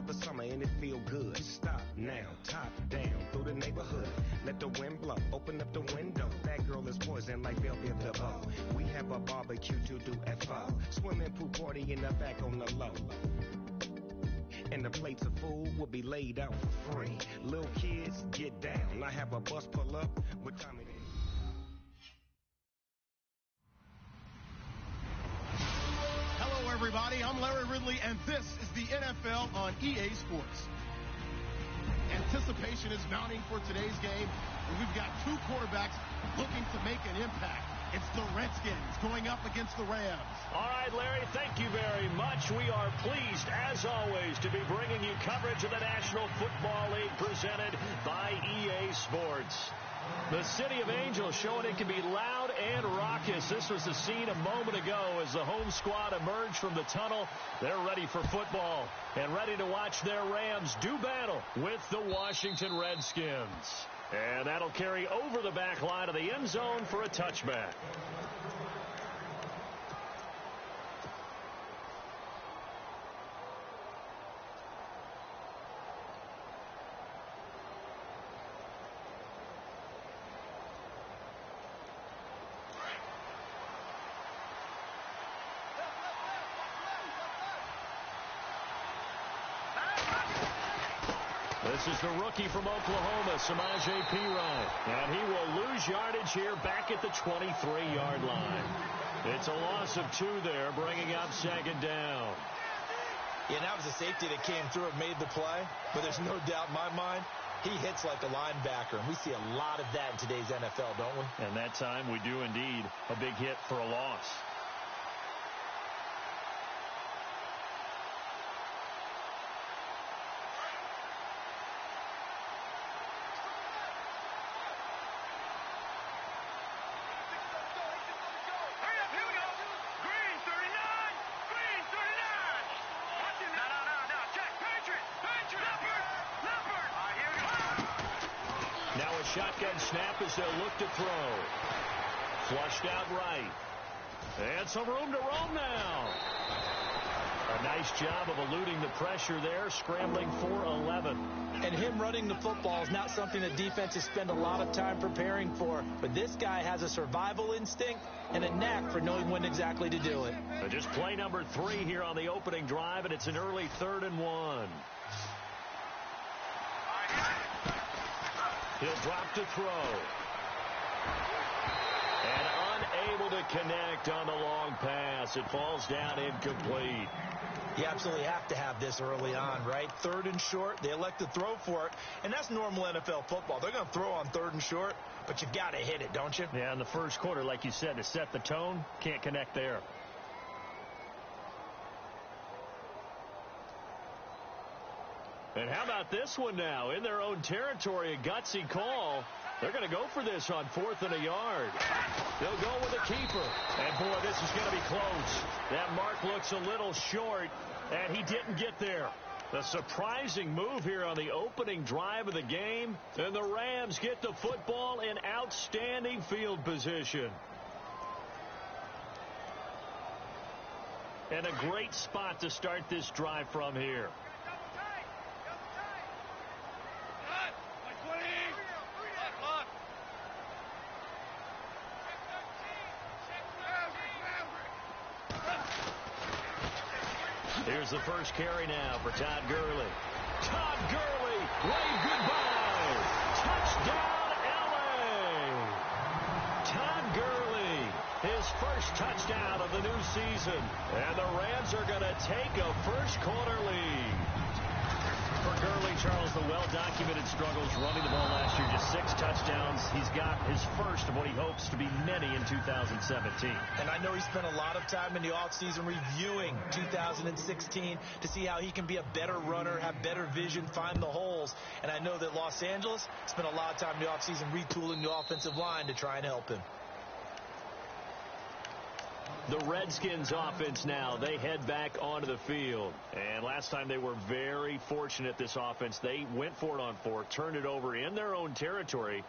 of the summer and it feel good. Stop now, top down through the neighborhood. Let the wind blow, open up the window. That girl is poison like Bellevue the Bow. We have a barbecue to do at 4. Swimming pool party in the back on the low. And the plates of food will be laid out for free. Little kids, get down. I have a bus pull up. What time it is? Hello, everybody. I'm Larry Ridley, and this is the NFL on EA Sports. Anticipation is mounting for today's game, and we've got two quarterbacks looking to make an impact. It's the Redskins going up against the Rams. All right, Larry, thank you very much. We are pleased, as always, to be bringing you coverage of the National Football League presented by EA Sports. The City of Angels showing it can be loud and raucous. This was the scene a moment ago as the home squad emerged from the tunnel. They're ready for football and ready to watch their Rams do battle with the Washington Redskins. And that'll carry over the back line of the end zone for a touchback. This is the rookie from Oklahoma, Samaje Perine. And he will lose yardage here back at the 23-yard line. It's a loss of 2 there, bringing up second down. Yeah, that was a safety that came through and made the play. But there's no doubt in my mind, he hits like a linebacker. And we see a lot of that in today's NFL, don't we? And that time we do indeed. A big hit for a loss. Shotgun snap as they'll look to throw. Flushed out right. And some room to roam now. A nice job of eluding the pressure there, scrambling for 11. And him running the football is not something that defenses spend a lot of time preparing for. But this guy has a survival instinct and a knack for knowing when exactly to do it. Just play number 3 here on the opening drive, and it's an early 3rd and 1. He'll drop to throw. And unable to connect on the long pass. It falls down incomplete. You absolutely have to have this early on, right? 3rd and short, they elect to throw for it. And that's normal NFL football. They're going to throw on 3rd and short, but you got to hit it, don't you? Yeah, in the first quarter, like you said, to set the tone, can't connect there. And how about this one now? In their own territory, a gutsy call. They're going to go for this on 4th and a yard. They'll go with a keeper. And, boy, this is going to be close. That mark looks a little short, and he didn't get there. A surprising move here on the opening drive of the game. And the Rams get the football in outstanding field position. And a great spot to start this drive from here. Here's the first carry now for Todd Gurley. Todd Gurley, wave goodbye. Touchdown, L.A. Todd Gurley, his first touchdown of the new season. And the Rams are going to take a first-quarter lead. For Gurley, Charles, the well-documented struggles running the ball last year, just 6 touchdowns. He's got his first of what he hopes to be many in 2017. And I know he spent a lot of time in the offseason reviewing 2016 to see how he can be a better runner, have better vision, find the holes. And I know that Los Angeles spent a lot of time in the offseason retooling the offensive line to try and help him. The Redskins offense now, they head back onto the field. And last time they were very fortunate, this offense. They went for it on 4, turned it over in their own territory,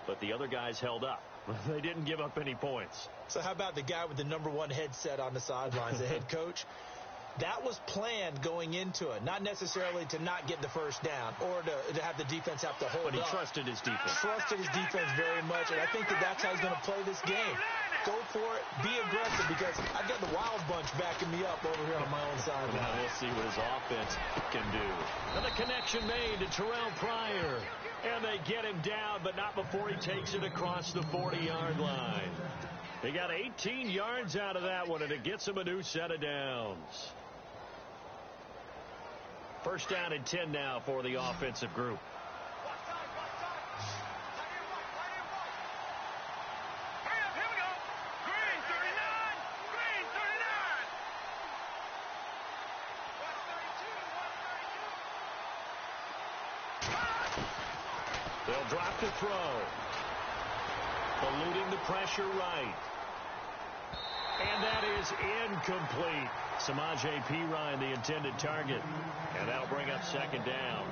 but the other guys held up. They didn't give up any points. So how about the guy with the #1 headset on the sidelines, the head coach? That was planned going into it, not necessarily to not get the first down or to have the defense have to hold up. But he trusted his defense. Trusted his defense very much, and I think that's how he's going to play this game. Go for it, be aggressive, because I've got the wild bunch backing me up over here on my own side. Now we'll see what his offense can do. And the connection made to Terrell Pryor. And they get him down, but not before he takes it across the 40-yard line. They got 18 yards out of that one, and it gets him a new set of downs. First down and 10 now for the offensive group. They'll drop to throw. Eluding the pressure right. And that is incomplete. Samaje Perine, the intended target. And that'll bring up second down.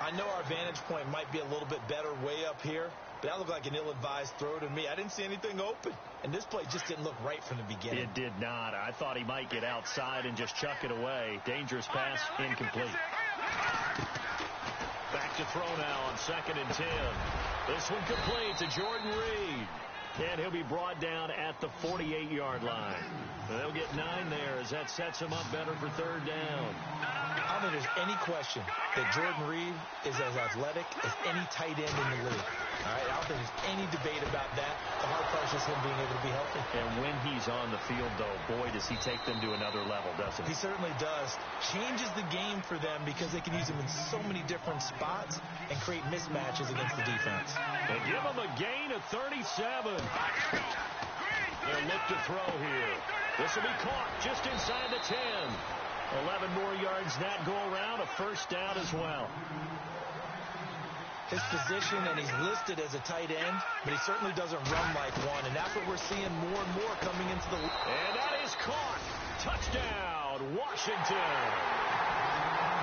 I know our vantage point might be a little bit better way up here, but that looked like an ill-advised throw to me. I didn't see anything open, and this play just didn't look right from the beginning. It did not. I thought he might get outside and just chuck it away. Dangerous pass, incomplete. Back to throw now on 2nd and 10. This one complete to Jordan Reed. And he'll be brought down at the 48-yard line. They'll get 9 there as that sets him up better for third down. I don't think there's any question that Jordan Reed is as athletic as any tight end in the league. All right, I don't think there's any debate about that. The hard part is just him being able to be healthy. And when he's on the field, though, boy, does he take them to another level, doesn't he? He certainly does. Changes the game for them because they can use him in so many different spots and create mismatches against the defense. They give him a gain of 37. They'll look to throw here. This will be caught just inside the 10. 11 more yards that go around, a first down as well. His position, and he's listed as a tight end, but he certainly doesn't run like one, and that's what we're seeing more and more coming into the league. And that is caught. Touchdown, Washington.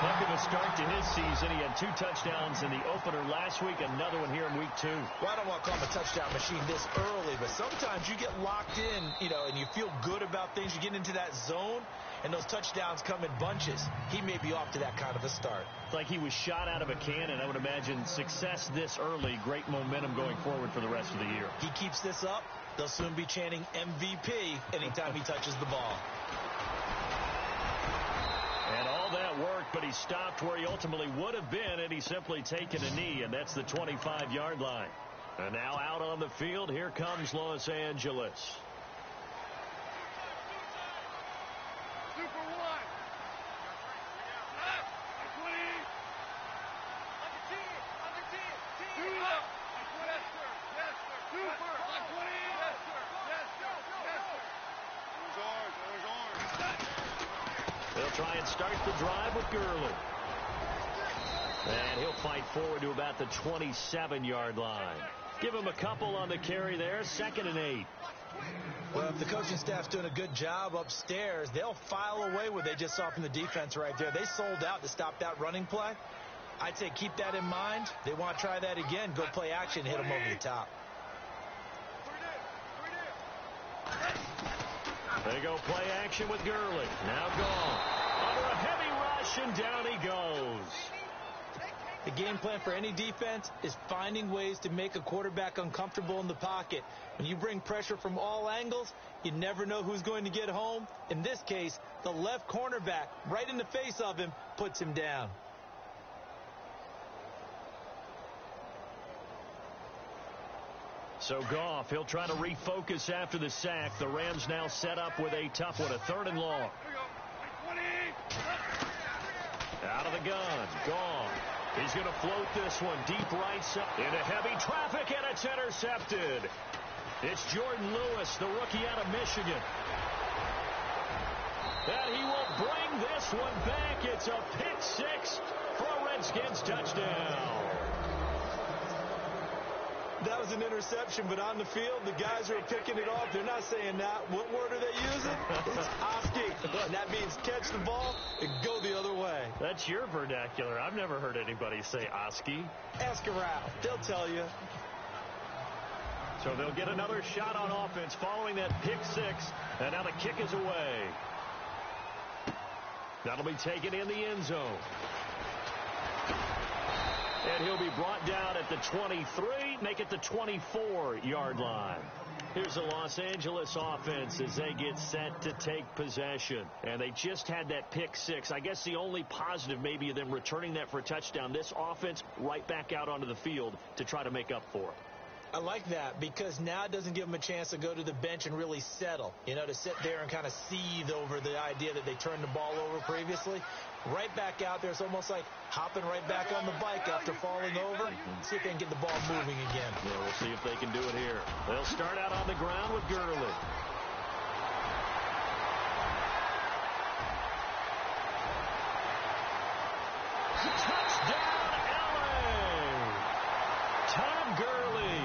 Look at the start to his season. He had 2 touchdowns in the opener last week, another one here in week 2. Well, I don't want to call him a touchdown machine this early, but sometimes you get locked in, and you feel good about things. You get into that zone, and those touchdowns come in bunches. He may be off to that kind of a start. Like he was shot out of a cannon. I would imagine success this early, great momentum going forward for the rest of the year. He keeps this up, they'll soon be chanting MVP anytime he touches the ball. And all that worked, but he stopped where he ultimately would have been, and he's simply taken a knee, and that's the 25-yard line. And now out on the field, here comes Los Angeles. They'll try and start the drive with Gurley. And he'll fight forward to about the 27-yard line. Give him a couple on the carry there, 2nd and 8. Well, if the coaching staff's doing a good job upstairs, they'll file away what they just saw from the defense right there. They sold out to stop that running play. I'd say keep that in mind. They want to try that again. Go play action, hit them over the top. They go play action with Gurley. Now gone. Under a heavy rush, and down he goes. The game plan for any defense is finding ways to make a quarterback uncomfortable in the pocket. When you bring pressure from all angles, you never know who's going to get home. In this case, the left cornerback, right in the face of him, puts him down. So Goff, he'll try to refocus after the sack. The Rams now set up with a tough one, a 3rd and long. Out of the gun, Goff. He's going to float this one deep right side into heavy traffic, and it's intercepted. It's Jordan Lewis, the rookie out of Michigan. And he will bring this one back. It's a pick 6 for a Redskins touchdown. That was an interception, but on the field, the guys who are picking it off, they're not saying that. What word are they using? It's Oski. And that means catch the ball and go the other way. That's your vernacular. I've never heard anybody say Oski. Ask around. They'll tell you. So they'll get another shot on offense following that pick 6. And now the kick is away. That'll be taken in the end zone. And he'll be brought down at the 23, make it the 24-yard line. Here's the Los Angeles offense as they get set to take possession. And they just had that pick six. I guess the only positive maybe of them returning that for a touchdown. This offense right back out onto the field to try to make up for it. I like that because now it doesn't give them a chance to go to the bench and really settle, to sit there and kind of seethe over the idea that they turned the ball over previously. Right back out there. It's almost like hopping right back on the bike after falling over. See if they can get the ball moving again. Yeah, we'll see if they can do it here. They'll start out on the ground with Gurley. Touchdown, LA! Tom Gurley,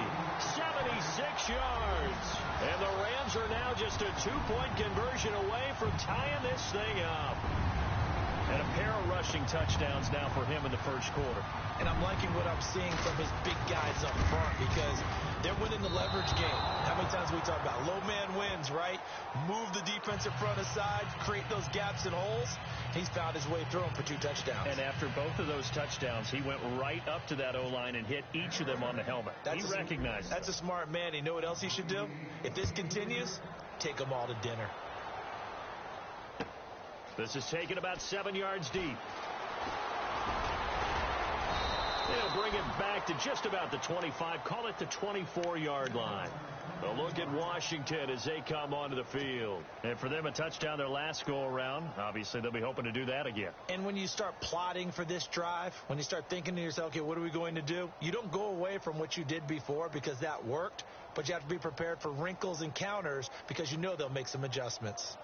76 yards. And the Rams are now just a 2-point conversion away from tying this thing up. And a pair of rushing touchdowns now for him in the first quarter. And I'm liking what I'm seeing from his big guys up front because they're winning the leverage game. How many times we talk about low man wins, right? Move the defensive front aside, create those gaps and holes. He's found his way through them for 2 touchdowns. And after both of those touchdowns, he went right up to that O-line and hit each of them on the helmet. He recognized That's a smart man. You know what else he should do? If this continues, take them all to dinner. This is taken about 7 yards deep. They'll bring it back to just about the 25. Call it the 24-yard line. A look at Washington as they come onto the field. And for them, a touchdown their last go-around. Obviously, they'll be hoping to do that again. And when you start plotting for this drive, when you start thinking to yourself, okay, what are we going to do? You don't go away from what you did before because that worked. But you have to be prepared for wrinkles and counters because you know they'll make some adjustments.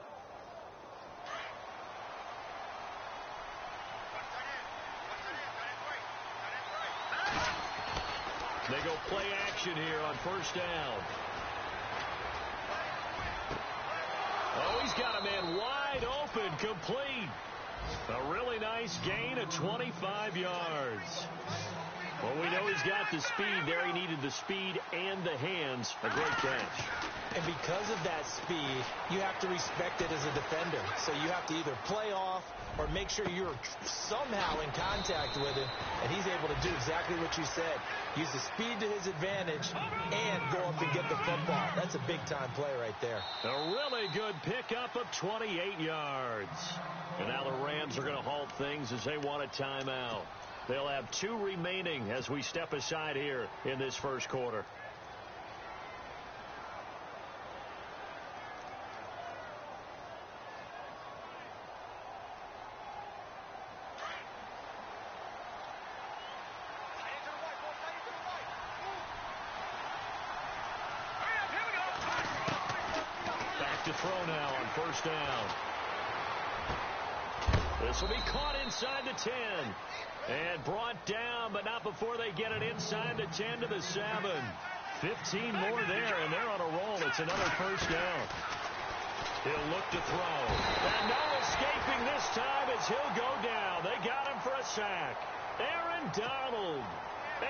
They go play action here on first down. Oh, he's got a man wide open, complete. A really nice gain of 25 yards. Well, we know he's got the speed there. He needed the speed and the hands. A great catch. And because of that speed, you have to respect it as a defender. So you have to either play off or make sure you're somehow in contact with him. And he's able to do exactly what you said. Use the speed to his advantage and go up and get the football. That's a big-time play right there. A really good pickup of 28 yards. And now the Rams are going to halt things as they want a timeout. They'll have 2 remaining as we step aside here in this first quarter. Back to throw now on first down. This will be caught inside the 10. And brought down, but not before they get it inside the 10 to the 7. 15 more there, and they're on a roll. It's another first down. He'll look to throw. And no escaping this time as he'll go down. They got him for a sack. Aaron Donald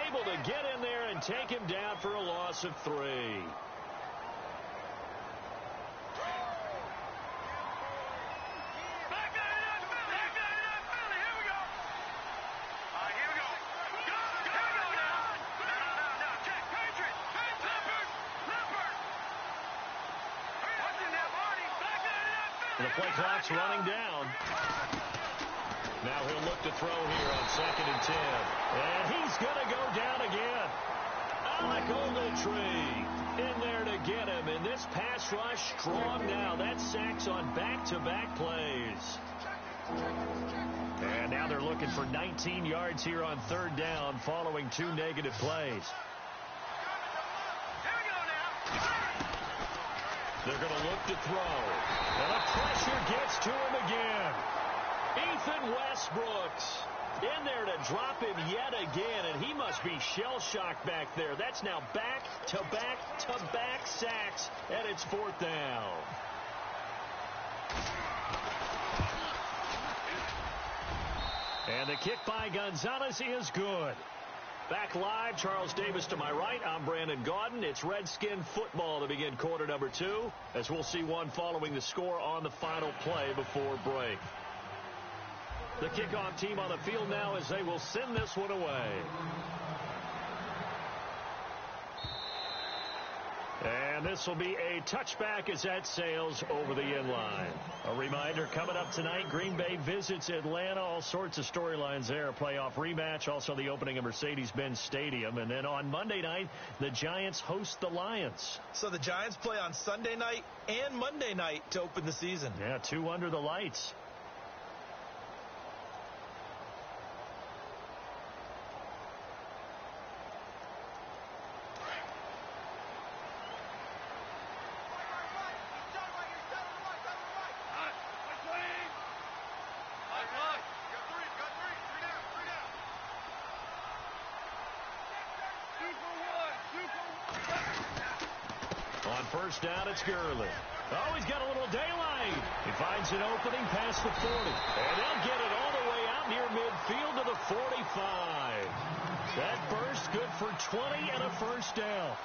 able to get in there and take him down for a loss of 3. The play clock's running down. Now he'll look to throw here on 2nd and 10. And he's going to go down again. Alec Ogletree in there to get him. And this pass rush strong now. That's sacks on back-to-back plays. And now they're looking for 19 yards here on 3rd down following 2 negative plays. They're going to look to throw. And the pressure gets to him again. Ethan Westbrooks in there to drop him yet again, and he must be shell-shocked back there. That's now back-to-back-to-back sacks, and it's 4th down. And the kick by Gonzalez is good. Back live, Charles Davis to my right. I'm Brandon Gaudin. It's Redskin football to begin quarter number 2, as we'll see one following the score on the final play before break. The kickoff team on the field now as they will send this one away. And this will be a touchback as that sails over the inline. A reminder, coming up tonight, Green Bay visits Atlanta. All sorts of storylines there. A playoff rematch, also the opening of Mercedes-Benz Stadium. And then on Monday night, the Giants host the Lions. So the Giants play on Sunday night and Monday night to open the season. Yeah, 2 under the lights. First down, it's Gurley. Oh, he's got a little daylight. He finds an opening past the 40. And they'll get it all the way out near midfield to the 45. That burst good for 20 and a first down.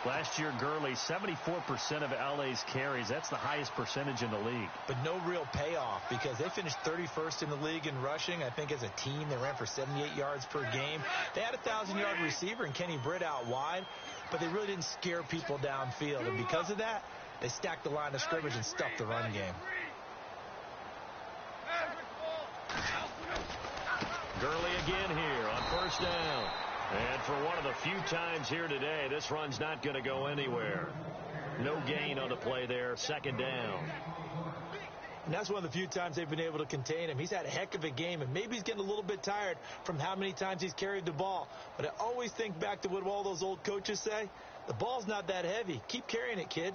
Last year, Gurley, 74% of LA's carries. That's the highest percentage in the league. But no real payoff because they finished 31st in the league in rushing. I think as a team, they ran for 78 yards per game. They had a 1,000-yard receiver in Kenny Britt out wide, but they really didn't scare people downfield. And because of that, they stacked the line of scrimmage and stuffed the run game. Gurley again here on first down. And for one of the few times here today, this run's not going to go anywhere. No gain on the play there, second down. And that's one of the few times they've been able to contain him. He's had a heck of a game, and maybe he's getting a little bit tired from how many times he's carried the ball. But I always think back to what all those old coaches say. The ball's not that heavy. Keep carrying it, kid.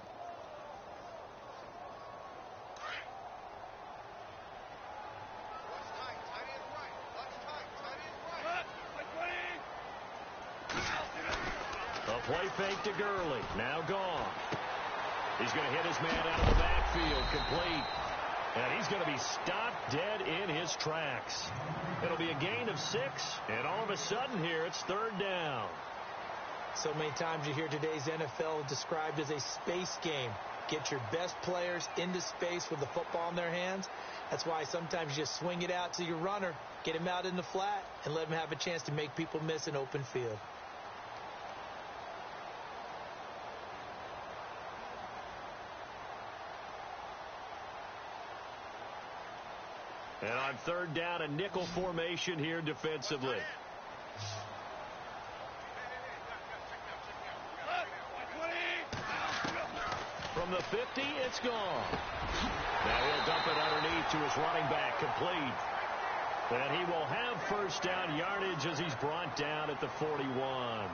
A play fake to Gurley. Now gone. He's going to hit his man out of the backfield. Complete. And he's going to be stopped dead in his tracks. It'll be a gain of 6. And all of a sudden here, it's third down. So many times you hear today's NFL described as a space game. Get your best players into space with the football in their hands. That's why sometimes you just swing it out to your runner, get him out in the flat, and let him have a chance to make people miss an open field. And on third down, a nickel formation here defensively. From the 50, it's gone. Now he'll dump it underneath to his running back, complete. And he will have first down yardage as he's brought down at the 41.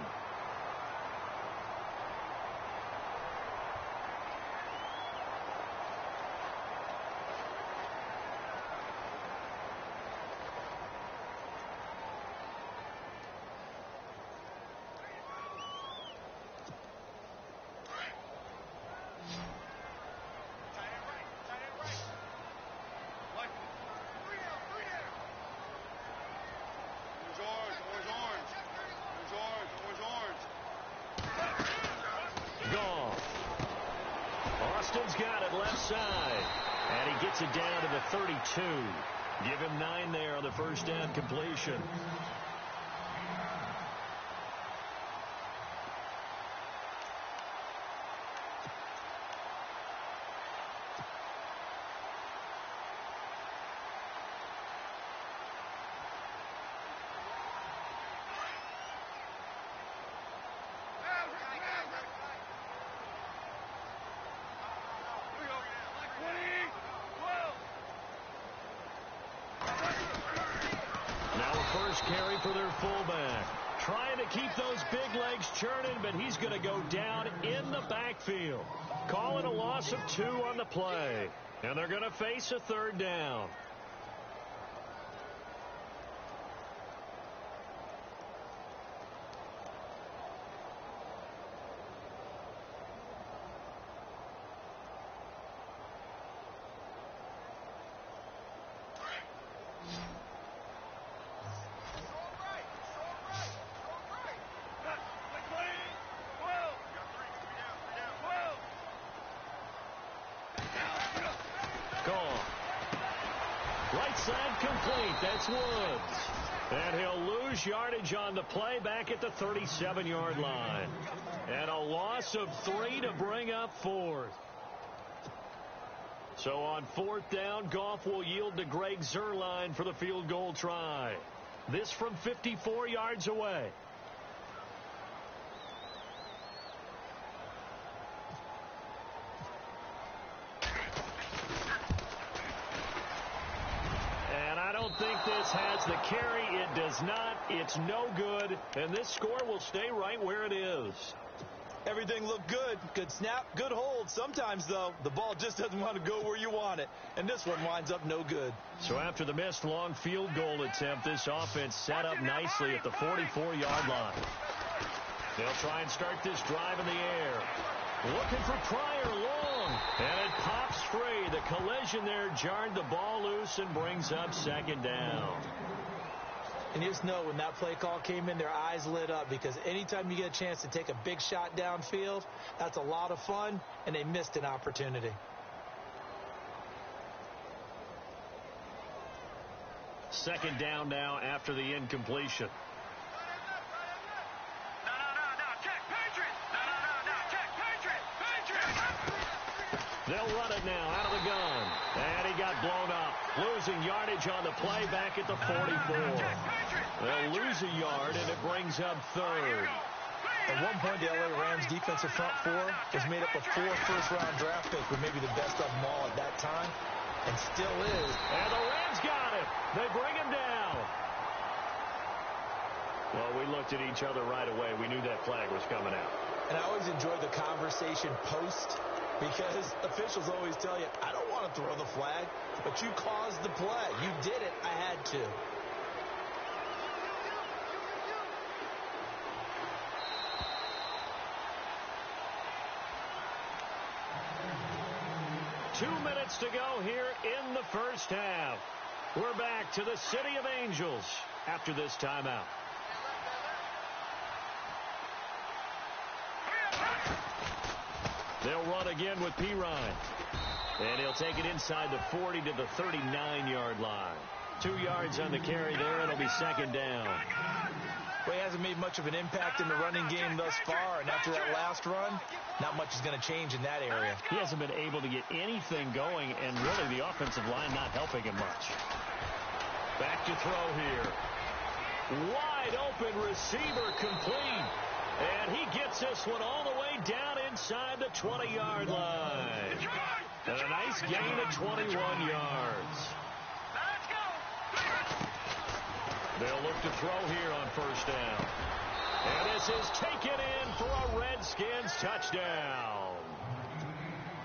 Austin's got it left side. And he gets it down to the 32. Give him 9 there on the first down completion. Carry for their fullback. Trying to keep those big legs churning, but he's going to go down in the backfield. Calling a loss of 2 on the play. And they're going to face a third down. outside, complete. That's Woods. And he'll lose yardage on the play back at the 37-yard line. And a loss of 3 to bring up 4th. So on 4th down, Goff will yield to Greg Zuerlein for the field goal try. This from 54 yards away. And I don't think this has the carry. It does not. It's no good. And this score will stay right where it is. Everything looked good. Good snap, good hold. Sometimes, though, the ball just doesn't want to go where you want it. And this one winds up no good. So after the missed long field goal attempt, this offense set up nicely at the 44-yard line. They'll try and start this drive in the air. Looking for Pryor long. And it pops free. The collision there jarred the ball loose and brings up 2nd down. And you just know when that play call came in, their eyes lit up, because anytime you get a chance to take a big shot downfield, that's a lot of fun, and they missed an opportunity. Second down now after the incompletion. They'll run it now out of the gun. And he got blown up. Losing yardage on the play back at the 44. They'll lose a yard, and it brings up 3rd. At one point, the LA Rams defensive front 4 was made up of 4 first-round draft picks, with maybe the best of them all at that time, and still is. And the Rams got him. They bring him down. Well, we looked at each other right away. We knew that flag was coming out. And I always enjoy the conversation post, because officials always tell you, I don't want to throw the flag, but you caused the play. You did it. I had to. Two minutes to go here in the first half. We're back to the City of Angels after this timeout. They'll run again with Pirine. And he'll take it inside the 40 to the 39-yard line. 2 yards on the carry there. It'll be 2nd down. Well, he hasn't made much of an impact in the running game thus far, and after that last run, not much is going to change in that area. He hasn't been able to get anything going, and really the offensive line not helping him much. Back to throw here. Wide open receiver, complete. And he gets this one all the way down inside the 20-yard line. And a nice gain of 21 yards. They'll look to throw here on first down. And this is taken in for a Redskins touchdown.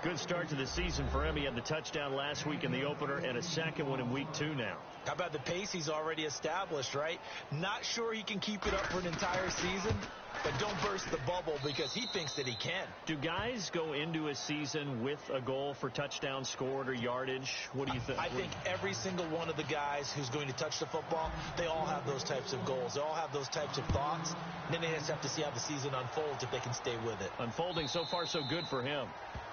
Good start to the season for him. He had the touchdown last week in the opener and a second one in week 2 now. How about the pace he's already established, right? Not sure he can keep it up for an entire season, but don't burst the bubble, because he thinks that he can. Do guys go into a season with a goal for touchdown scored or yardage? What do you think? I think every single one of the guys who's going to touch the football, they all have those types of goals. They all have those types of thoughts. And then they just have to see how the season unfolds if they can stay with it. Unfolding so far so good for him.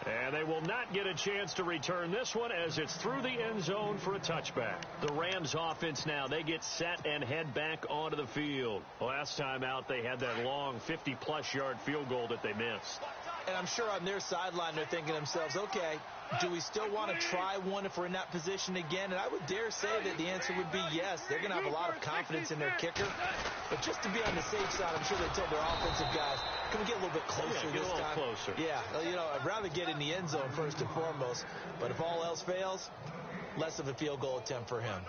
And they will not get a chance to return this one, as it's through the end zone for a touchback. The Rams offense now, they get set and head back onto the field. Last time out, they had that long 50-plus yard field goal that they missed. And I'm sure on their sideline they're thinking to themselves, okay, do we still want to try one if we're in that position again? And I would dare say that the answer would be yes. They're going to have a lot of confidence in their kicker. But just to be on the safe side, I'm sure they told their offensive guys, can we get a little bit closer this time? Get a little closer. Yeah, you know, I'd rather get in the end zone first and foremost. But if all else fails, less of a field goal attempt for him.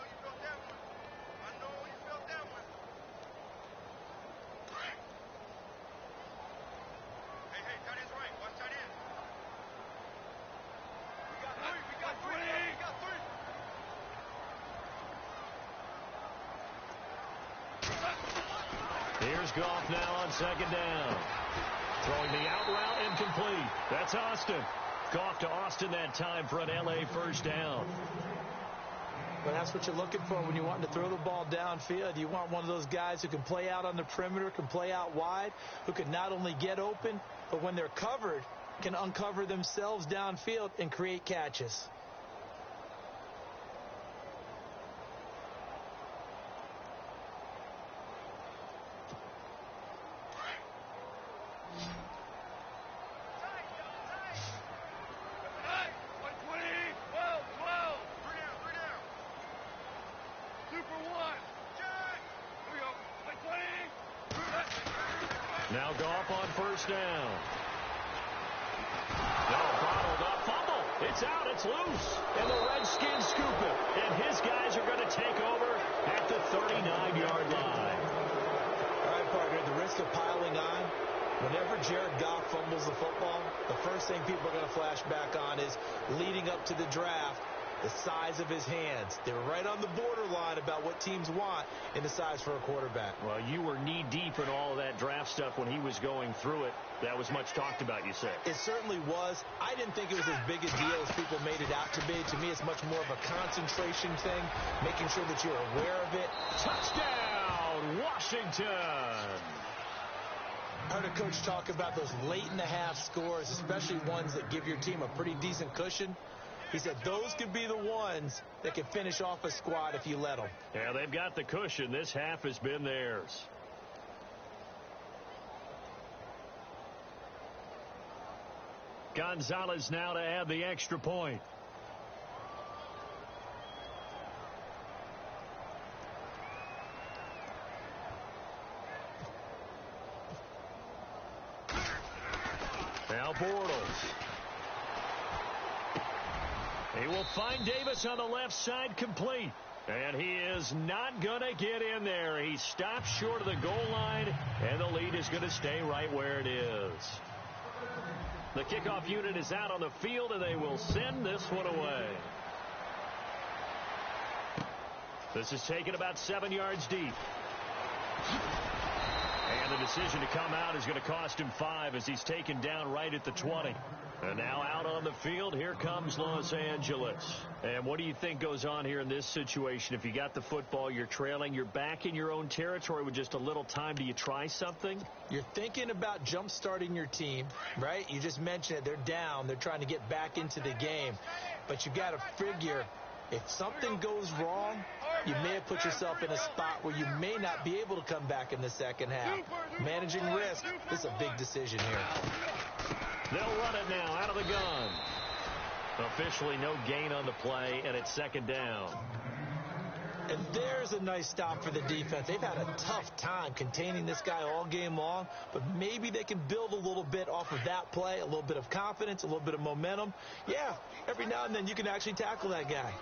Here's Goff now on second down. Throwing the out route incomplete. That's Austin. Goff to Austin that time for an LA first down. But that's what you're looking for when you want to throw the ball downfield. You want one of those guys who can play out on the perimeter, can play out wide, who can not only get open, but when they're covered, can uncover themselves downfield and create catches. Now Goff on first down. No, bottled up. Fumble. It's out. It's loose. And the Redskins scoop it. And his guys are going to take over at the 39-yard line. All right, partner, the risk of piling on. Whenever Jared Goff fumbles the football, the first thing people are going to flash back on is leading up to the draft, the size of his hands. They're right on the borderline about what teams want in the size for a quarterback. Well, you were knee-deep in all of that draft stuff when he was going through it. That was much talked about, you said. It certainly was. I didn't think it was as big a deal as people made it out to be. To me, it's much more of a concentration thing, making sure that you're aware of it. Touchdown, Washington! I heard a coach talk about those late-in-the-half scores, especially ones that give your team a pretty decent cushion. He said those could be the ones that can finish off a squad if you let them. Yeah, they've got the cushion. This half has been theirs. Gonzalez now to add the extra point. Now Bortles. He will find Davis on the left side complete. And he is not going to get in there. He stops short of the goal line, and the lead is going to stay right where it is. The kickoff unit is out on the field, and they will send this one away. This is taken about 7 yards deep. And the decision to come out is going to cost him 5 as he's taken down right at the 20. And now out on the field, here comes Los Angeles. And what do you think goes on here in this situation? If you got the football, you're trailing, you're back in your own territory with just a little time. Do you try something? You're thinking about jump-starting your team, right? You just mentioned it. They're down. They're trying to get back into the game. But you got to figure if something goes wrong, you may have put yourself in a spot where you may not be able to come back in the second half. Managing risk, this is a big decision here. They'll run it now out of the gun. Officially no gain on the play, and it's second down. And there's a nice stop for the defense. They've had a tough time containing this guy all game long, but maybe they can build a little bit off of that play, a little bit of confidence, a little bit of momentum. Yeah, every now and then you can actually tackle that guy.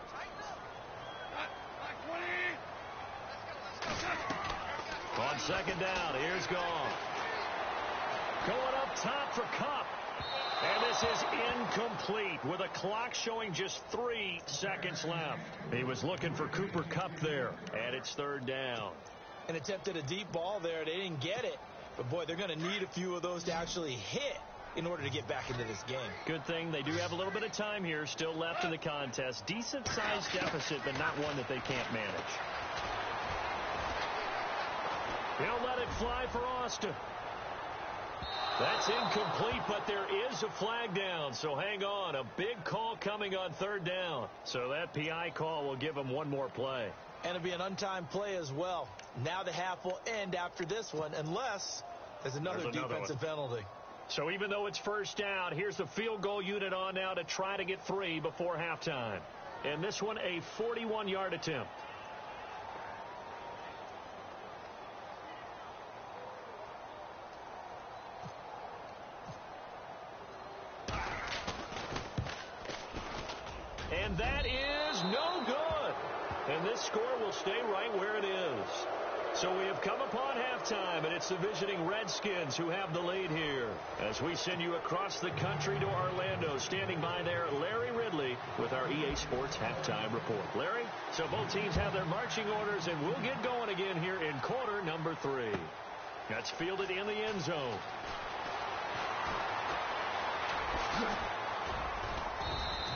On second down, here's Goff. Going up top for Kupp. And this is incomplete with a clock showing just 3 seconds left. He was looking for Cooper Kupp there, and it's third down. An attempt at a deep ball there. They didn't get it. But, boy, they're going to need a few of those to actually hit in order to get back into this game. Good thing they do have a little bit of time here still left in the contest. Decent-sized deficit, but not one that they can't manage. He'll let it fly for Austin. That's incomplete, but there is a flag down, so hang on. A big call coming on third down. So that PI call will give him one more play. And it'll be an untimed play as well. Now the half will end after this one, unless there's another defensive penalty. So even though it's first down, here's the field goal unit on now to try to get 3 before halftime. And this one, a 41-yard attempt. And that is no good. And this score will stay right where it is. So we have come upon halftime, and it's the visiting Redskins who have the lead here. As we send you across the country to Orlando, standing by there, Larry Ridley with our EA Sports Halftime Report. Larry, so both teams have their marching orders, and we'll get going again here in quarter number 3. That's fielded in the end zone.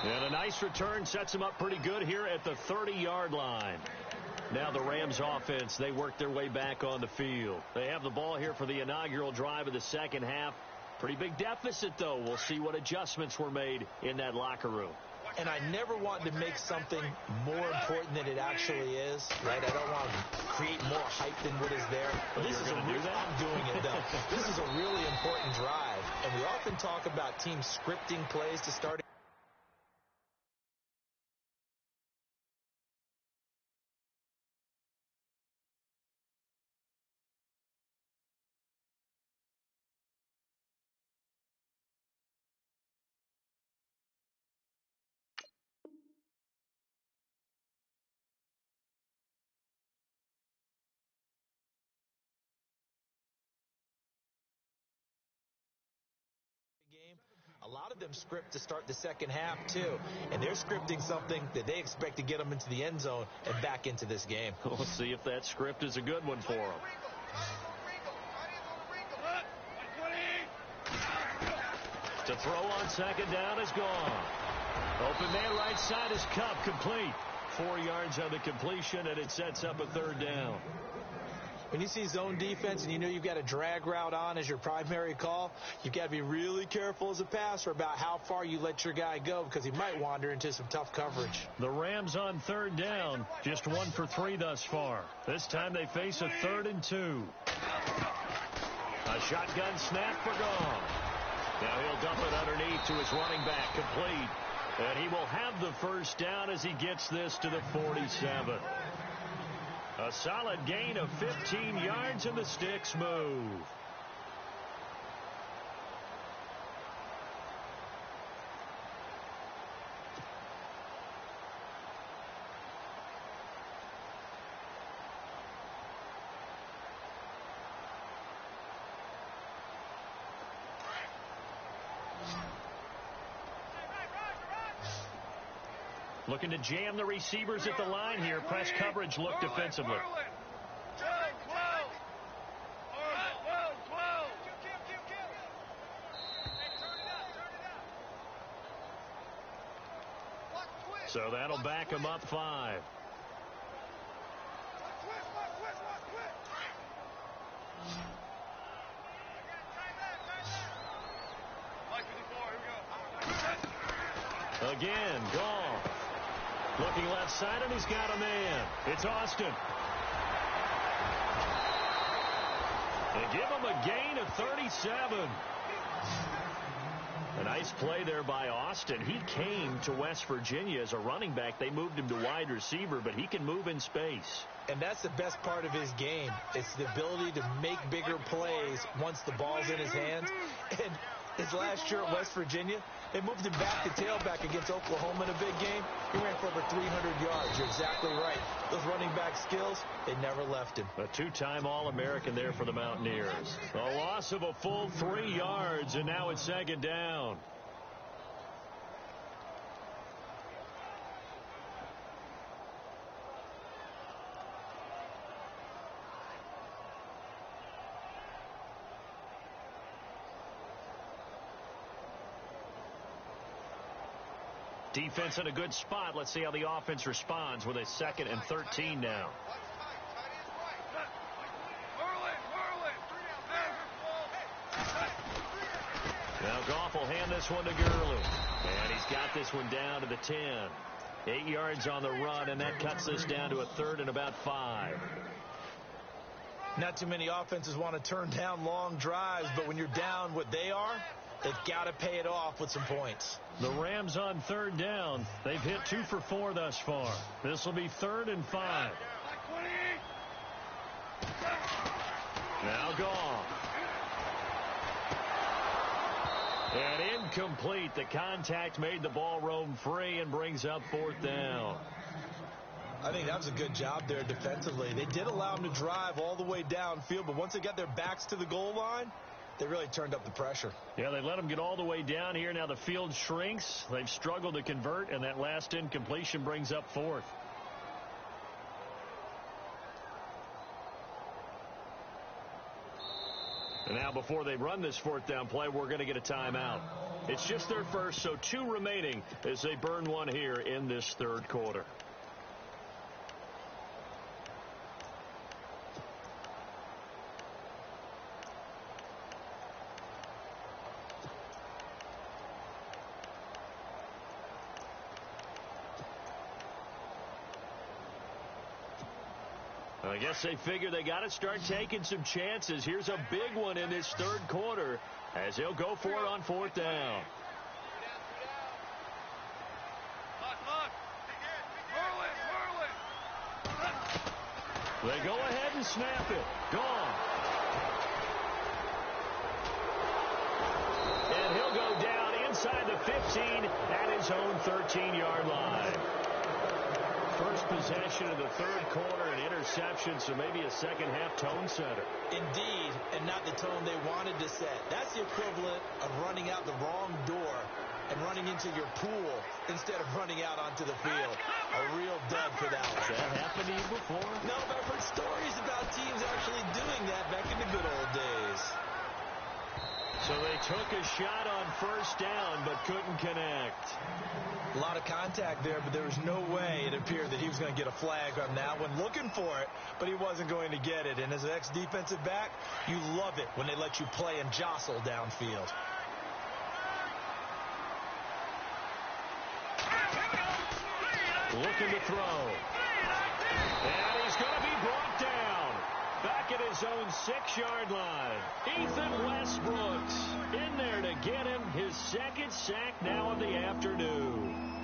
And a nice return sets them up pretty good here at the 30-yard line. Now the Rams offense, they work their way back on the field. They have the ball here for the inaugural drive of the second half. Pretty big deficit, though. We'll see what adjustments were made in that locker room. And I never want to make something more important than it actually is, right? I don't want to create more hype than what is there. But this is I'm doing it, though. This is a really important drive. And we often talk about teams scripting plays to start A lot of them script to start the second half, too. And they're scripting something that they expect to get them into the end zone and back into this game. We'll see if that script is a good one for them. To throw on second down is gone. Open man right side is Cup, complete. 4 yards on the completion, and it sets up a third down. When you see zone defense and you know you've got a drag route on as your primary call, you've got to be really careful as a passer about how far you let your guy go because he might wander into some tough coverage. The Rams on third down, just 1 for 3 thus far. This time they face a 3rd and 2. A shotgun snap for Gone. Now he'll dump it underneath to his running back, complete. And he will have the first down as he gets this to the 47. A solid gain of 15 yards, and the sticks move. Looking to jam the receivers at the line here. Press coverage look defensively. So that'll back him up 5. Again, Gone. Looking left side, and he's got a man. It's Austin. They give him a gain of 37. A nice play there by Austin. He came to West Virginia as a running back. They moved him to wide receiver, but he can move in space. And that's the best part of his game. It's the ability to make bigger plays once the ball's in his hands. And his last year at West Virginia, they moved him back to tailback against Oklahoma in a big game. He ran for over 300 yards. You're exactly right. Those running back skills, they never left him. A 2-time All-American there for the Mountaineers. A loss of a full 3 yards, and now it's second down. Defense in a good spot. Let's see how the offense responds with a 2nd and 13 now. Now Goff will hand this one to Gurley. And he's got this one down to the 10. 8 yards on the run, and that cuts this down to a 3rd and about 5. Not too many offenses want to turn down long drives, but when you're down what they are, they've got to pay it off with some points. The Rams on third down. They've hit 2 for 4 thus far. This will be 3rd and 5. Now Gone. And incomplete. The contact made the ball roam free and brings up 4th down. I think that was a good job there defensively. They did allow them to drive all the way downfield, but once they got their backs to the goal line, they really turned up the pressure. Yeah, they let them get all the way down here. Now the field shrinks. They've struggled to convert, and that last incompletion brings up 4th. And now before they run this 4th down play, we're going to get a timeout. It's just their first, so 2 remaining as they burn one here in this 3rd quarter. I guess they figure they got to start taking some chances. Here's a big one in this 3rd quarter as he'll go for it on 4th down. They go ahead and snap it. Gone. And he'll go down inside the 15 at his own 13-yard line. First possession of the third quarter, an interception, so maybe a second-half tone setter. Indeed, and not the tone they wanted to set. That's the equivalent of running out the wrong door and running into your pool instead of running out onto the field. A real dud for that one. That happened to you before? No, but I've heard stories about teams actually doing that back in the good old days. So they took a shot on first down, but couldn't connect. A lot of contact there, but there was no way it appeared that he was going to get a flag on that one. Looking for it, but he wasn't going to get it. And as an ex-defensive back, you love it when they let you play and jostle downfield. Looking to throw. And he's going to be brought down. Back at his own 6-yard line. Ethan Westbrooks in there to get him his second sack now of the afternoon.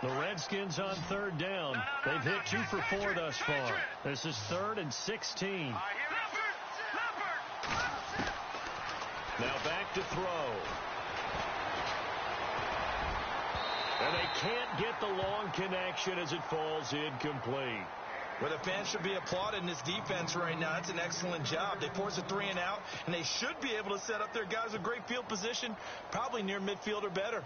The Redskins on third down. They've hit 2 for 4 thus far. This is 3rd and 16. Now back to throw. And they can't get the long connection as it falls incomplete. Well, the fans should be applauded in this defense right now. That's an excellent job. They force a 3 and out, and they should be able to set up their guys with great field position, probably near midfield or better.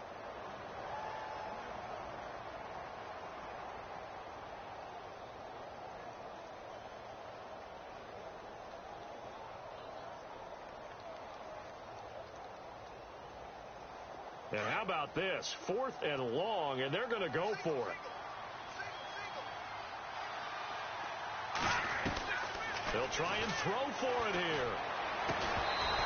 And how about this? 4th and long, and they're going to go for it. They'll try and throw for it here.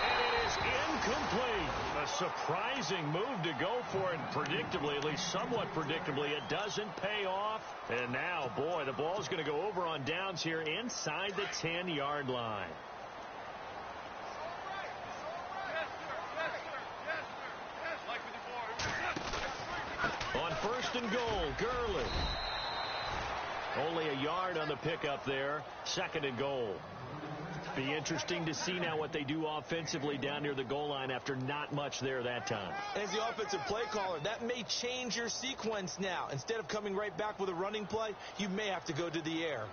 And it is incomplete. A surprising move to go for it. Predictably, at least somewhat predictably, it doesn't pay off. And now, boy, the ball's going to go over on downs here inside the 10-yard line. On 1st and goal, Gurley. Only a yard on the pickup there. 2nd and goal. Be interesting to see now what they do offensively down near the goal line after not much there that time. As the offensive play caller, that may change your sequence now. Instead of coming right back with a running play, you may have to go to the air.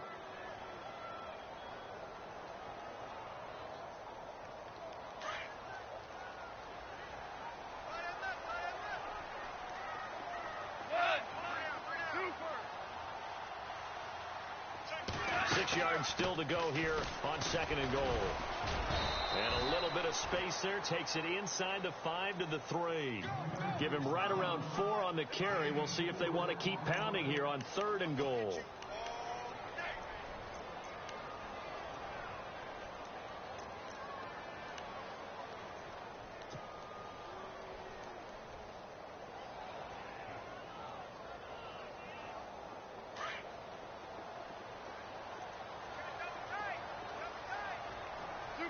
Yards still to go here on 2nd and goal. And a little bit of space there takes it inside the 5 to the 3. Give him right around 4 on the carry. We'll see if they want to keep pounding here on 3rd and goal.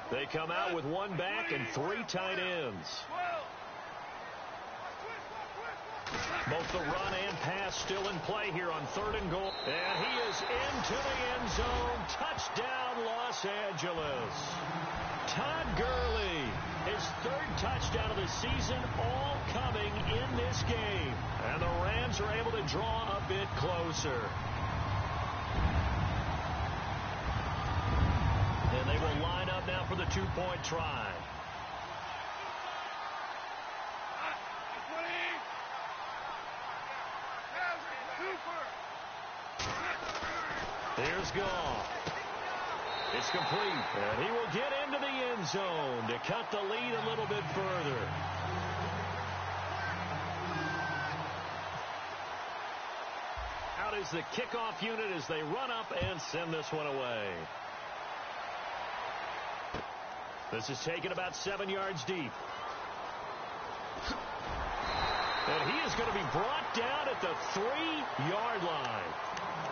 They come out with 1 back and 3 tight ends. Both the run and pass still in play here on 3rd and goal. And he is into the end zone. Touchdown, Los Angeles. Todd Gurley, his 3rd touchdown of the season, all coming in this game. And the Rams are able to draw a bit closer. And they will line up now for the 2-point try. Here's Goff. It's complete. And he will get into the end zone to cut the lead a little bit further. Out is the kickoff unit as they run up and send this one away. This is taken about 7 yards deep. And he is going to be brought down at the 3-yard line.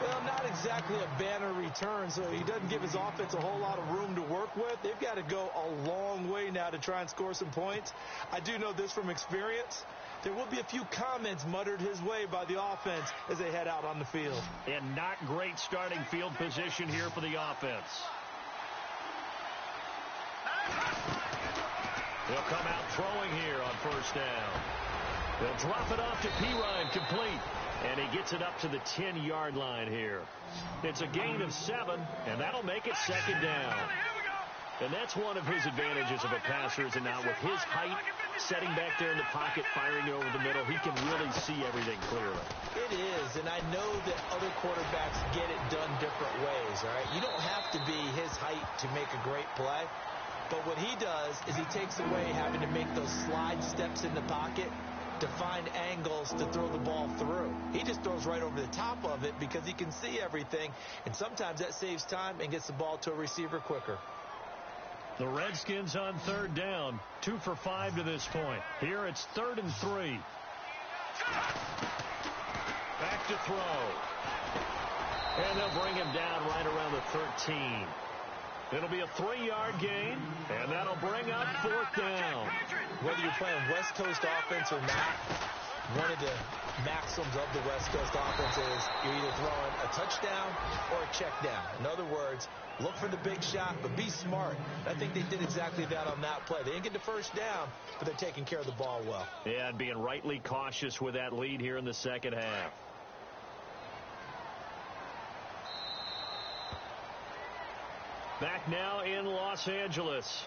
Well, not exactly a banner return, so he doesn't give his offense a whole lot of room to work with. They've got to go a long way now to try and score some points. I do know this from experience. There will be a few comments muttered his way by the offense as they head out on the field. And not great starting field position here for the offense. He'll come out throwing here on 1st down. They'll drop it off to Pirine, complete. And he gets it up to the 10-yard line here. It's a gain of 7, and that'll make it second down. And that's one of his advantages of a passer, is now with his height, setting back there in the pocket, firing it over the middle, he can really see everything clearly. It is, and I know that other quarterbacks get it done different ways, all right? You don't have to be his height to make a great play. But what he does is he takes away having to make those slide steps in the pocket to find angles to throw the ball through. He just throws right over the top of it because he can see everything, and sometimes that saves time and gets the ball to a receiver quicker. The Redskins on third down, 2 for 5 to this point. Here it's 3rd and 3. Back to throw. And they'll bring him down right around the 13. It'll be a 3-yard gain, and that'll bring up 4th down. Whether you're playing West Coast offense or not, one of the maxims of the West Coast offense is you're either throwing a touchdown or a check down. In other words, look for the big shot, but be smart. I think they did exactly that on that play. They didn't get the first down, but they're taking care of the ball well. Yeah, and being rightly cautious with that lead here in the second half. Back now in Los Angeles.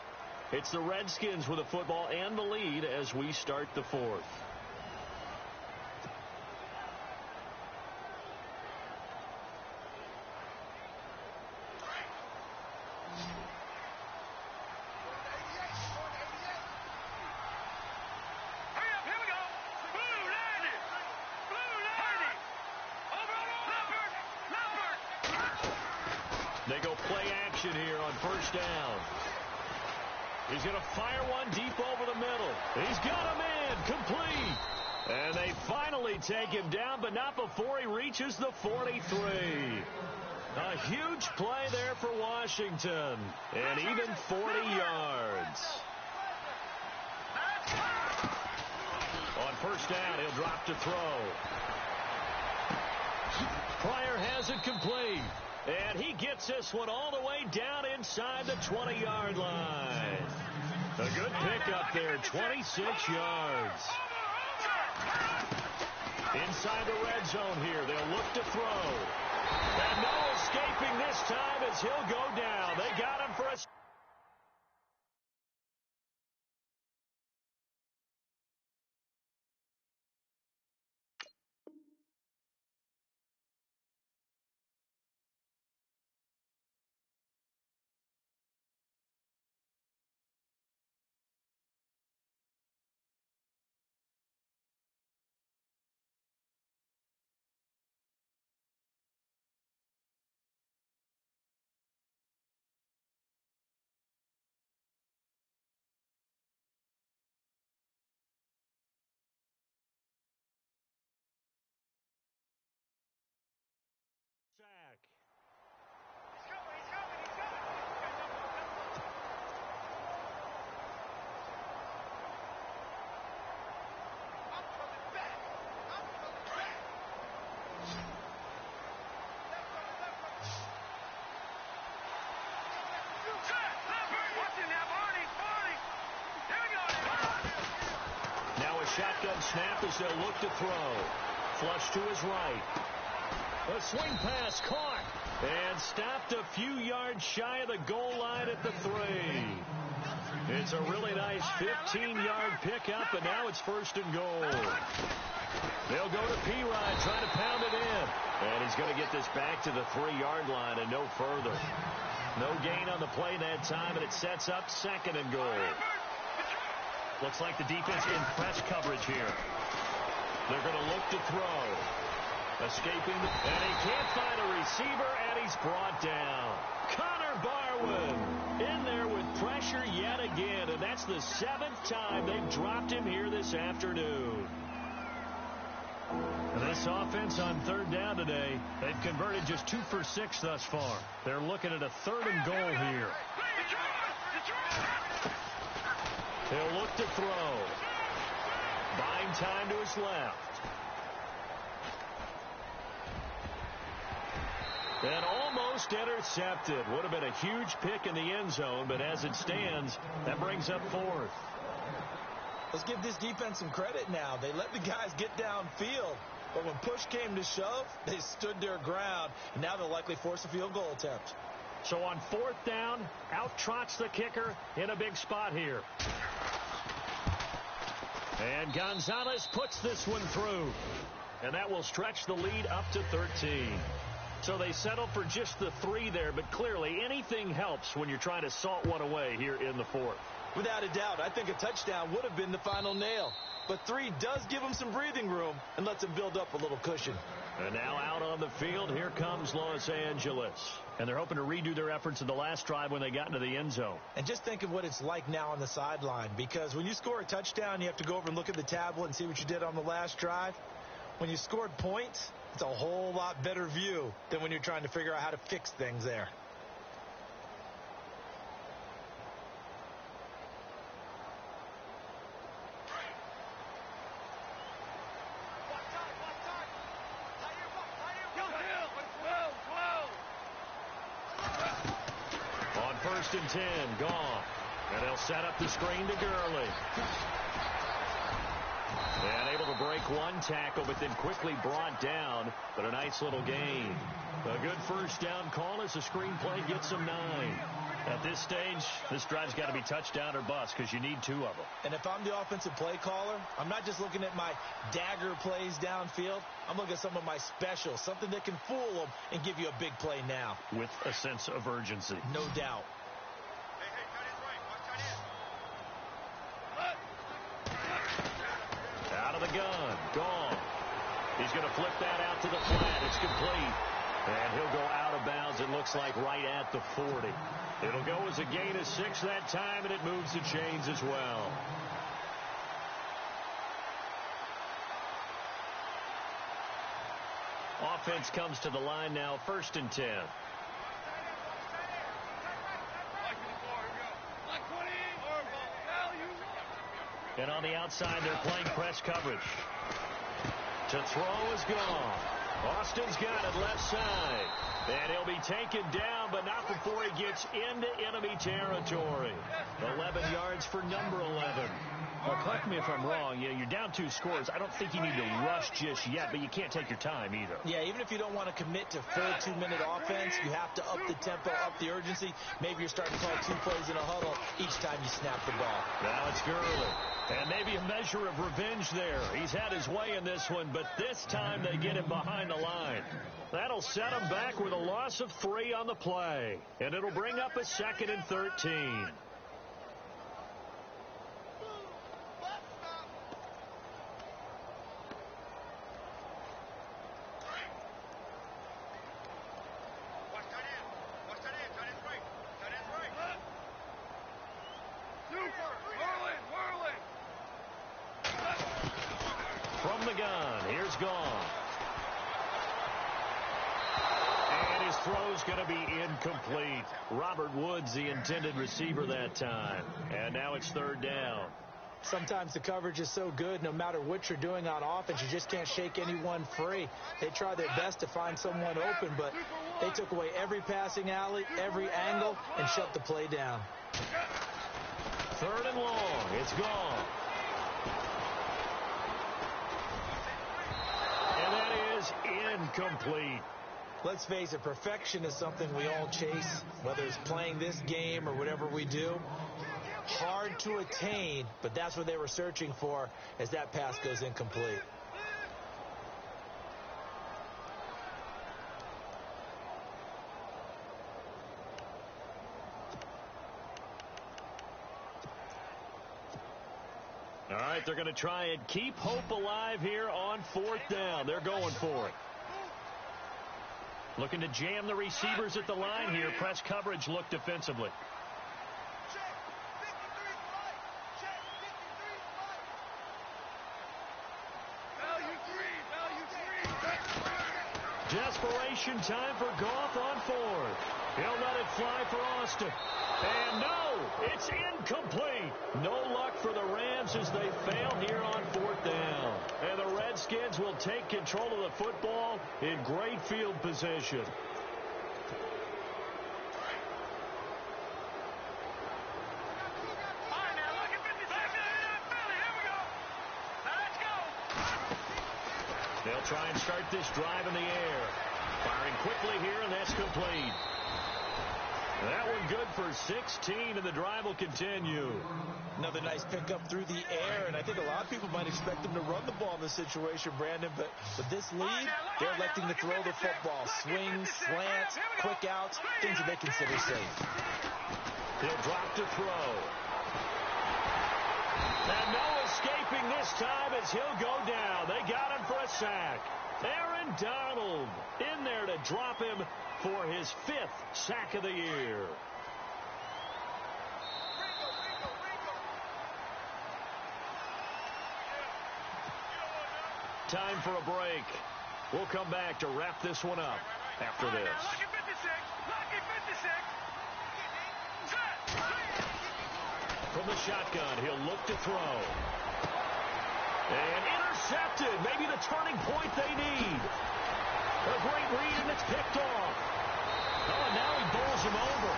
It's the Redskins with the football and the lead as we start the 4th. They go play action here on first down. He's going to fire one deep over the middle. He's got a man complete. And they finally take him down, but not before he reaches the 43. A huge play there for Washington. And even 40 yards. On first down, he'll drop to throw. Pryor has it complete. And he gets this one all the way down inside the 20-yard line. A good pickup there, 26 yards. Inside the red zone here, they'll look to throw. And no escaping this time as he'll go down. They got him for a... Shotgun snap as they'll look to throw. Flush to his right. A swing pass caught and stopped a few yards shy of the goal line at the 3. It's a really nice 15-yard pickup, and now it's 1st and goal. They'll go to Pirine, trying to pound it in. And he's going to get this back to the 3-yard line and no further. No gain on the play that time, and it sets up 2nd and goal. Looks like the defense in press coverage here. They're going to look to throw. Escaping, and he can't find a receiver, and he's brought down. Connor Barwin in there with pressure yet again, and that's the 7th time they've dropped him here this afternoon. This offense on 3rd down today, they've converted just 2 for 6 thus far. They're looking at a 3rd and goal here. He'll look to throw. Buying time to his left. And almost intercepted. Would have been a huge pick in the end zone, but as it stands, that brings up 4th. Let's give this defense some credit now. They let the guys get downfield, but when push came to shove, they stood their ground, and now they'll likely force a field goal attempt. So on 4th down, out trots the kicker in a big spot here. And Gonzalez puts this one through. And that will stretch the lead up to 13. So they settle for just the 3 there, but clearly anything helps when you're trying to salt one away here in the 4th. Without a doubt, I think a touchdown would have been the final nail. But 3 does give them some breathing room and lets them build up a little cushion. And now out on the field, here comes Los Angeles. And they're hoping to redo their efforts in the last drive when they got into the end zone. And just think of what it's like now on the sideline, because when you score a touchdown, you have to go over and look at the tablet and see what you did on the last drive. When you scored points, it's a whole lot better view than when you're trying to figure out how to fix things there. On 1st and 10, gone. And they'll set up the screen to Gurley. And able to break one tackle, but then quickly brought down. But a nice little gain. A good first down call as the screenplay gets them 9. At this stage, this drive's got to be touchdown or bust because you need 2 of them. And if I'm the offensive play caller, I'm not just looking at my dagger plays downfield. I'm looking at some of my specials, something that can fool them and give you a big play now. With a sense of urgency. No doubt. Out of the gun. Gone. He's going to flip that out to the flat. It's complete. And he'll go out of bounds, it looks like, right at the 40. It'll go as a gain of 6 that time, and it moves the chains as well. Offense comes to the line now, 1st and 10. And on the outside, they're playing press coverage. To throw is gone. Austin's got it left side. And he'll be taken down, but not before he gets into enemy territory. 11 yards for number 11. Well, correct me if I'm wrong. Yeah, you're down 2 scores. I don't think you need to rush just yet, but you can't take your time either. Yeah, even if you don't want to commit to full 2-minute offense, you have to up the tempo, up the urgency. Maybe you're starting to call 2 plays in a huddle each time you snap the ball. Now it's Gurley. And maybe a measure of revenge there. He's had his way in this one, but this time they get him behind the line. That'll set him back with a loss of 3 on the play. And it'll bring up a 2nd and 13. From the gun, here's gone. And his throw's going to be incomplete. Robert Woods, the intended receiver that time. And now it's 3rd down. Sometimes the coverage is so good, no matter what you're doing on offense, you just can't shake anyone free. They try their best to find someone open, but they took away every passing alley, every angle, and shut the play down. 3rd and long. It's gone. And that is incomplete. Let's face it, perfection is something we all chase, whether it's playing this game or whatever we do. Hard to attain, but that's what they were searching for as that pass goes incomplete. All right, they're going to try and keep hope alive here on 4th down. They're going for it. Looking to jam the receivers at the line here. Press coverage look defensively. Desperation time for Goff on 4th. He'll let it fly for Austin. And no, it's incomplete. No luck for the Rams as they fail here on 4th down. And the Redskins will take control of the football in great field position. try and start this drive in the air. Firing quickly here, and that's complete. That one good for 16, and the drive will continue. Another nice pickup through the air, and I think a lot of people might expect him to run the ball in this situation, Brandon, but with this lead, they're electing to throw the football. Swings, slants, quick outs, things that they consider safe. He'll drop to throw. And no escaping this time as he'll go down. They got him for a sack. Aaron Donald in there to drop him for his 5th sack of the year. Time for a break. We'll come back to wrap this one up after this. From the shotgun, he'll look to throw. And intercepted. Maybe the turning point they need. A great read, and it's picked off. Oh, and now he bowls him over.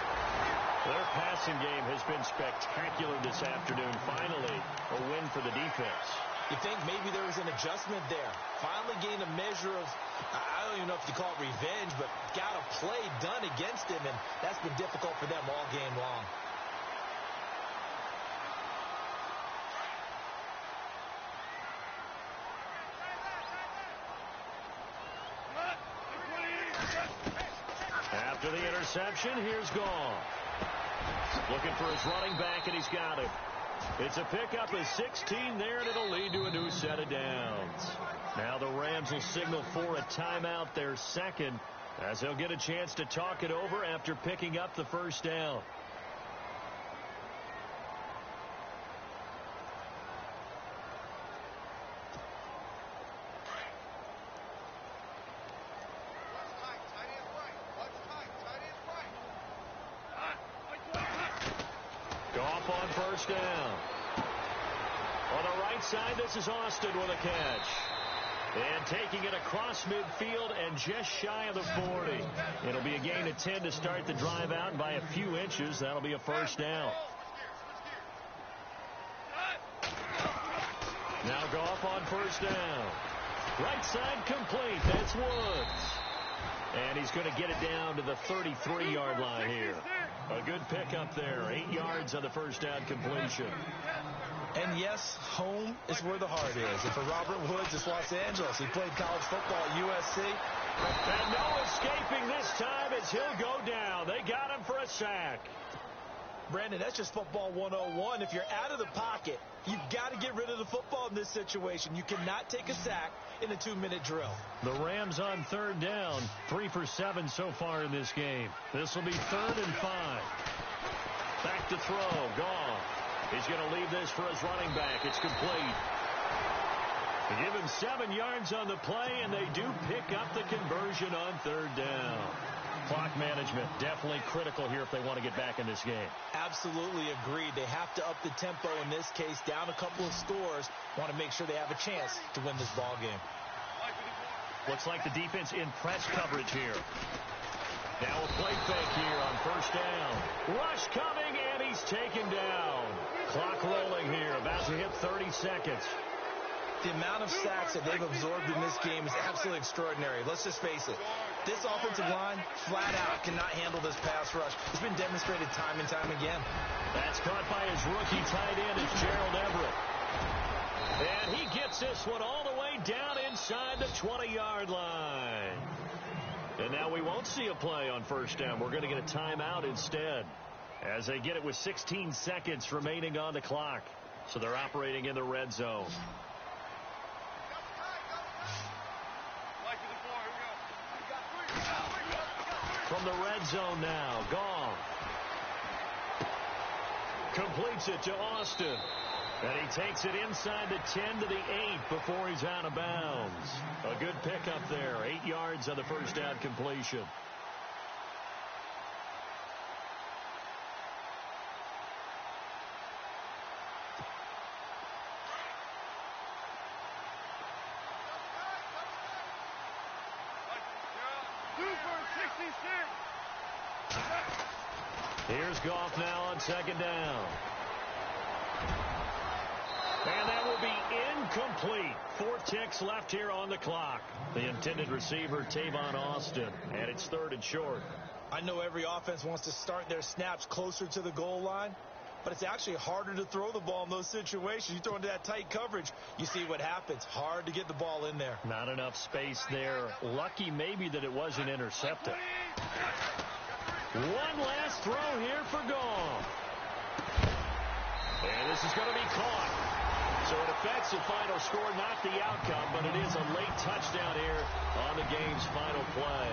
Their passing game has been spectacular this afternoon. Finally, a win for the defense. You think maybe there was an adjustment there. Finally gained a measure of, I don't even know if you call it revenge, but got a play done against him, and that's been difficult for them all game long. After the interception, here's Goff. Looking for his running back, and he's got him. It's a pickup of 16 there, and it'll lead to a new set of downs. Now the Rams will signal for a timeout, their second, as they'll get a chance to talk it over after picking up the first down. Goff on first down. On the right side, this is Austin with a catch. And taking it across midfield and just shy of the 40. It'll be a gain of 10 to start the drive out by a few inches. That'll be a first down. Now Goff on first down. Right side complete. That's Woods. And he's going to get it down to the 33-yard line here. A good pickup there. 8 yards on the first down completion. And yes, home is where the heart is. And for Robert Woods, it's Los Angeles. He played college football at USC. And no escaping this time as he'll go down. They got him for a sack. Brandon, that's just football 101. If you're out of the pocket, you've got to get rid of the football in this situation. You cannot take a sack in a 2-minute drill. The Rams on third down, 3 for 7 so far in this game. This will be 3rd and 5. Back to throw. Goff. He's going to leave this for his running back. It's complete. They give him 7 yards on the play, and they do pick up the conversion on third down. Clock management definitely critical here if they want to get back in this game. Absolutely agreed. They have to up the tempo in this case, down a couple of scores. Want to make sure they have a chance to win this ball game. Looks like the defense in press coverage here. Now a play fake here on first down. Rush coming, and he's taken down. Clock rolling here, about to hit 30 seconds. The amount of sacks that they've absorbed in this game is absolutely extraordinary. Let's just face it. This offensive line, flat out, cannot handle this pass rush. It's been demonstrated time and time again. That's caught by his rookie tight end, it's Gerald Everett. And he gets this one all the way down inside the 20-yard line. And now we won't see a play on first down. We're going to get a timeout instead, as they get it with 16 seconds remaining on the clock. So they're operating in the red zone. From the red zone now, Goff completes it to Austin. And he takes it inside the 10 to the 8 before he's out of bounds. A good pickup there. 8 yards on the first down completion. Here's Goff now on second down. And that will be incomplete. 4 ticks left here on the clock. The intended receiver, Tavon Austin, and it's 3rd and short. I know every offense wants to start their snaps closer to the goal line, but it's actually harder to throw the ball in those situations. You throw into that tight coverage, you see what happens. Hard to get the ball in there. Not enough space there. Lucky maybe that it wasn't intercepted. One last throw here for Gall. And this is going to be caught. So it affects the final score, not the outcome, but it is a late touchdown here on the game's final play.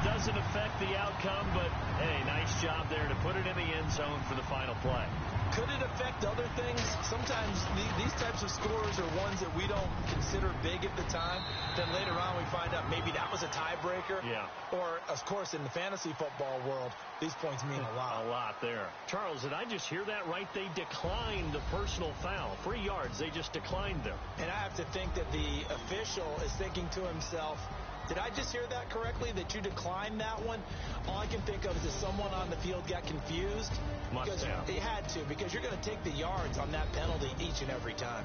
Doesn't affect the outcome, but, hey, nice job there to put it in the end zone for the final play. Could it affect other things? Sometimes these types of scores are ones that we don't consider big at the time. Then later on we find out maybe that was a tiebreaker. Yeah. Or, of course, in the fantasy football world, these points mean a lot. A lot there. Charles, did I just hear that right? They declined the personal foul. 3 yards, they just declined them. And I have to think that the official is thinking to himself, did I just hear that correctly, that you declined that one? All I can think of is that someone on the field got confused. Must have. They had to, because you're going to take the yards on that penalty each and every time.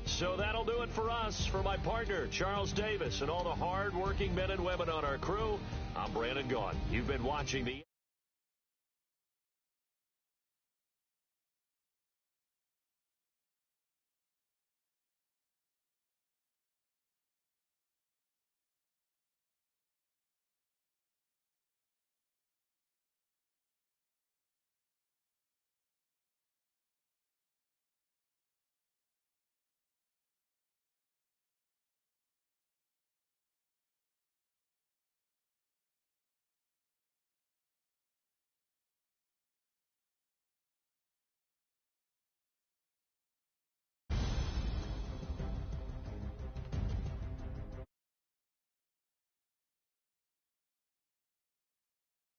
So that'll do it for us. For my partner, Charles Davis, and all the hard-working men and women on our crew, I'm Brandon Gaudin. You've been watching the